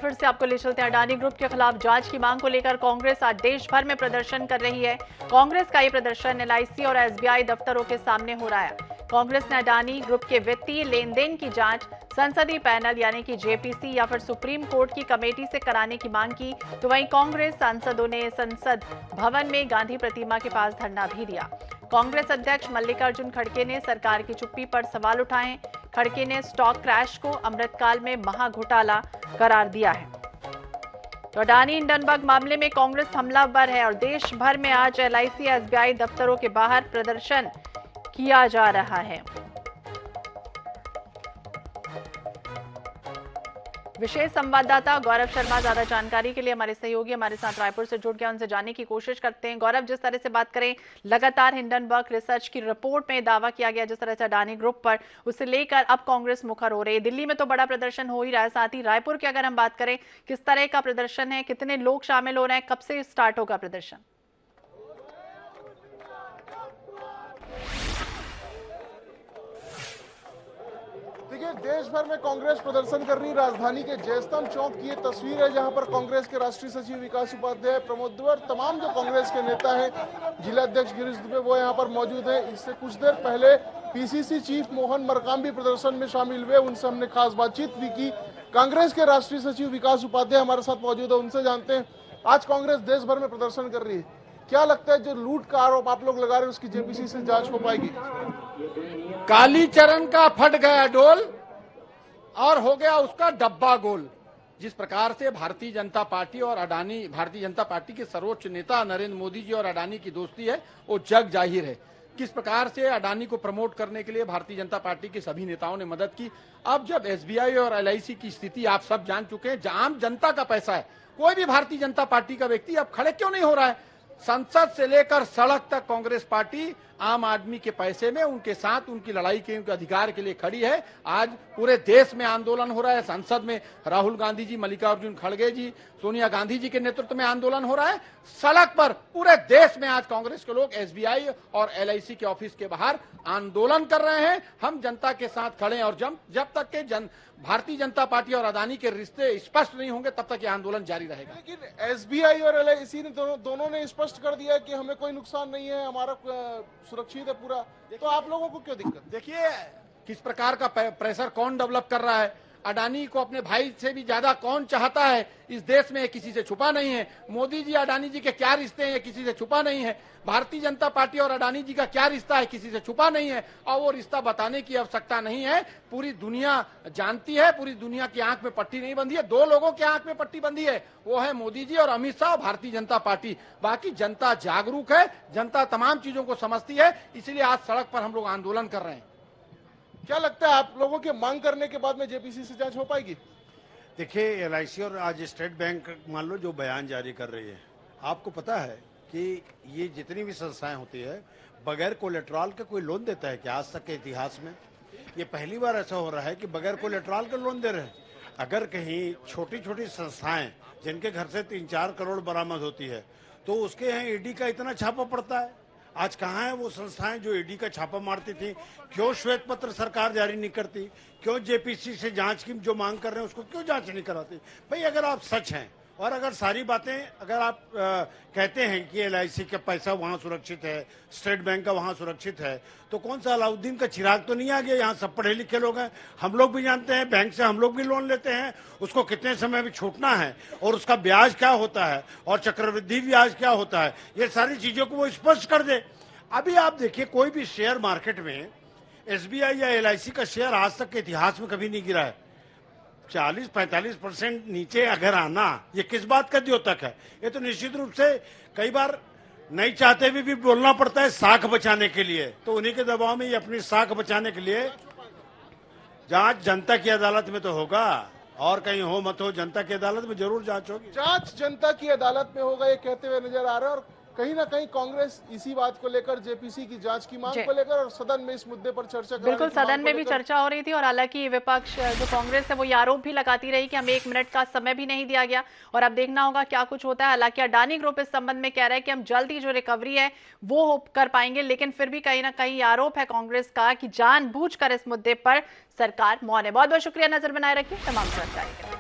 फिर से आपको ले चलते हैं। अडानी ग्रुप के खिलाफ जांच की मांग को लेकर कांग्रेस आज देश भर में प्रदर्शन कर रही है। कांग्रेस का ये प्रदर्शन एलआईसी और एसबीआई दफ्तरों के सामने हो रहा है। कांग्रेस ने अडानी ग्रुप के वित्तीय लेन देन की जांच संसदीय पैनल यानी कि जेपीसी या फिर सुप्रीम कोर्ट की कमेटी से कराने की मांग की, तो वहीं कांग्रेस सांसदों ने संसद भवन में गांधी प्रतिमा के पास धरना भी दिया। कांग्रेस अध्यक्ष मल्लिकार्जुन खड़गे ने सरकार की चुप्पी पर सवाल उठाए। खड़गे ने स्टॉक क्रैश को अमृतकाल में महाघोटाला करार दिया है। तो अडानी हिंडनबर्ग मामले में कांग्रेस हमलावर है और देश भर में आज एलआईसी एसबीआई दफ्तरों के बाहर प्रदर्शन किया जा रहा है। विशेष संवाददाता गौरव शर्मा ज्यादा जानकारी के लिए हमारे सहयोगी हमारे साथ रायपुर से जुड़ गया, उनसे जानने की कोशिश करते हैं। गौरव, जिस तरह से बात करें, लगातार हिंडनबर्ग रिसर्च की रिपोर्ट में दावा किया गया जिस तरह से अडानी ग्रुप पर, उसे लेकर अब कांग्रेस मुखर हो रही है। दिल्ली में तो बड़ा प्रदर्शन हो ही रहा है, साथ ही रायपुर की अगर हम बात करें, किस तरह का प्रदर्शन है, कितने लोग शामिल हो रहे हैं, कब से स्टार्ट होगा प्रदर्शन? देखिए, देश भर में कांग्रेस प्रदर्शन कर रही। राजधानी के जयस्तंभ चौक की ये तस्वीर है जहां पर कांग्रेस के राष्ट्रीय सचिव विकास उपाध्याय, प्रमोद दुबे और तमाम जो कांग्रेस के नेता हैं, जिला अध्यक्ष गिरीश दुबे, वो यहां पर मौजूद हैं। इससे कुछ देर पहले पीसीसी चीफ मोहन मरकाम भी प्रदर्शन में शामिल हुए, उनसे हमने खास बातचीत भी की। कांग्रेस के राष्ट्रीय सचिव विकास उपाध्याय हमारे साथ मौजूद है, उनसे जानते हैं आज कांग्रेस देश भर में प्रदर्शन कर रही है, क्या लगता है जो लूट का आरोप आप लोग लगा रहे हैं उसकी जेपीसी से जांच हो पाएगी? कालीचरण का फट गया डोल और हो गया उसका डब्बा गोल। जिस प्रकार से भारतीय जनता पार्टी और अडानी, भारतीय जनता पार्टी के सर्वोच्च नेता नरेंद्र मोदी जी और अडानी की दोस्ती है, वो जग जाहिर है। किस प्रकार से अडानी को प्रमोट करने के लिए भारतीय जनता पार्टी के सभी नेताओं ने मदद की। अब जब एसबीआई और एलआईसी की स्थिति आप सब जान चुके हैं, आम जनता का पैसा है, कोई भी भारतीय जनता पार्टी का व्यक्ति अब खड़े क्यों नहीं हो रहा है? संसद से लेकर सड़क तक कांग्रेस पार्टी आम आदमी के पैसे में उनके साथ उनकी लड़ाई के उनके अधिकार के लिए खड़ी है। आज पूरे देश में आंदोलन हो रहा है। संसद में राहुल गांधी जी, मल्लिकार्जुन खड़गे जी, सोनिया गांधी जी के नेतृत्व में आंदोलन हो रहा है। सड़क पर पूरे देश में आज कांग्रेस के लोग एसबीआई और एलआईसी के ऑफिस के बाहर आंदोलन कर रहे हैं। हम जनता के साथ खड़े हैं और जब तक के भारतीय जनता पार्टी और अडानी के रिश्ते स्पष्ट नहीं होंगे तब तक ये आंदोलन जारी रहेगा। लेकिन एसबीआई और एलआईसी ने दोनों ने स्पष्ट कर दिया कि हमें कोई नुकसान नहीं है, हमारा सुरक्षित है पूरा, तो आप लोगों को क्यों दिक्कत? देखिए, किस प्रकार का प्रेशर कौन डेवलप कर रहा है। अडानी को अपने भाई से भी ज्यादा कौन चाहता है इस देश में, किसी से छुपा नहीं है। मोदी जी अडानी जी के क्या रिश्ते हैं, किसी से छुपा नहीं है। भारतीय जनता पार्टी और अडानी जी का क्या रिश्ता है, किसी से छुपा नहीं है। और वो रिश्ता बताने की आवश्यकता नहीं है, पूरी दुनिया जानती है, पूरी दुनिया की आंख में पट्टी नहीं बंधी है। दो लोगों की आंख में पट्टी बंधी है, वो है मोदी जी और अमित शाह, भारतीय जनता पार्टी। बाकी जनता जागरूक है, जनता तमाम चीजों को समझती है, इसलिए आज सड़क पर हम लोग आंदोलन कर रहे हैं। क्या लगता है आप लोगों के मांग करने के बाद में जेपीसी से जांच हो पाएगी? देखिए, एलआईसी और आज स्टेट बैंक मान लो जो बयान जारी कर रही है, आपको पता है कि ये जितनी भी संस्थाएं होती है बगैर कोलेटरल के कोई लोन देता है क्या आज तक के इतिहास में? ये पहली बार ऐसा हो रहा है कि बगैर कोलेटरल के लोन दे रहे हैं। अगर कहीं छोटी छोटी संस्थाएं जिनके घर से 3-4 करोड़ बरामद होती है तो उसके यहाँ ईडी का इतना छापा पड़ता है। आज कहाँ है वो संस्थाएं जो ईडी का छापा मारती थी? क्यों श्वेत पत्र सरकार जारी नहीं करती? क्यों जेपीसी से जांच की जो मांग कर रहे हैं उसको क्यों जांच नहीं कराती? भाई, अगर आप सच हैं और अगर सारी बातें अगर आप कहते हैं कि एलआईसी का पैसा वहां सुरक्षित है, स्टेट बैंक का वहां सुरक्षित है, तो कौन सा अलाउद्दीन का चिराग तो नहीं आ गया? यहाँ सब पढ़े लिखे लोग हैं, हम लोग भी जानते हैं, बैंक से हम लोग भी लोन लेते हैं, उसको कितने समय में छूटना है और उसका ब्याज क्या होता है और चक्रवृद्धि ब्याज क्या होता है, ये सारी चीजों को वो स्पष्ट कर दे। अभी आप देखिए, कोई भी शेयर मार्केट में एसबीआई या एलआईसी का शेयर आज तक के इतिहास में कभी नहीं गिरा है। 40-45% नीचे अगर आना, ये किस बात का द्योतक है? ये तो निश्चित रूप से कई बार नहीं चाहते भी बोलना पड़ता है साख बचाने के लिए, तो उन्हीं के दबाव में ये अपनी साख बचाने के लिए जांच जनता की अदालत में तो होगा, और कहीं हो मत हो, जनता की अदालत में जरूर जांच होगी। जांच जनता की अदालत में होगा, ये कहते हुए नजर आ रहे हैं। और कहीं ना कहीं कांग्रेस इसी बात को लेकर, जेपीसी की जांच की मांग को लेकर और सदन में इस मुद्दे पर चर्चा बिल्कुल, सदन में भी चर्चा हो रही थी और हालांकि विपक्ष जो कांग्रेस है वो ये आरोप भी लगाती रही कि हमें 1 मिनट का समय भी नहीं दिया गया और अब देखना होगा क्या कुछ होता है। हालांकि अडानी ग्रुप इस संबंध में कह रहा है कि हम जल्द ही जो रिकवरी है वो कर पाएंगे, लेकिन फिर भी कहीं ना कहीं आरोप है कांग्रेस का कि जानबूझकर इस मुद्दे पर सरकार मौन है। बहुत बहुत शुक्रिया, नजर बनाए रखिए तमाम जानकारी के लिए।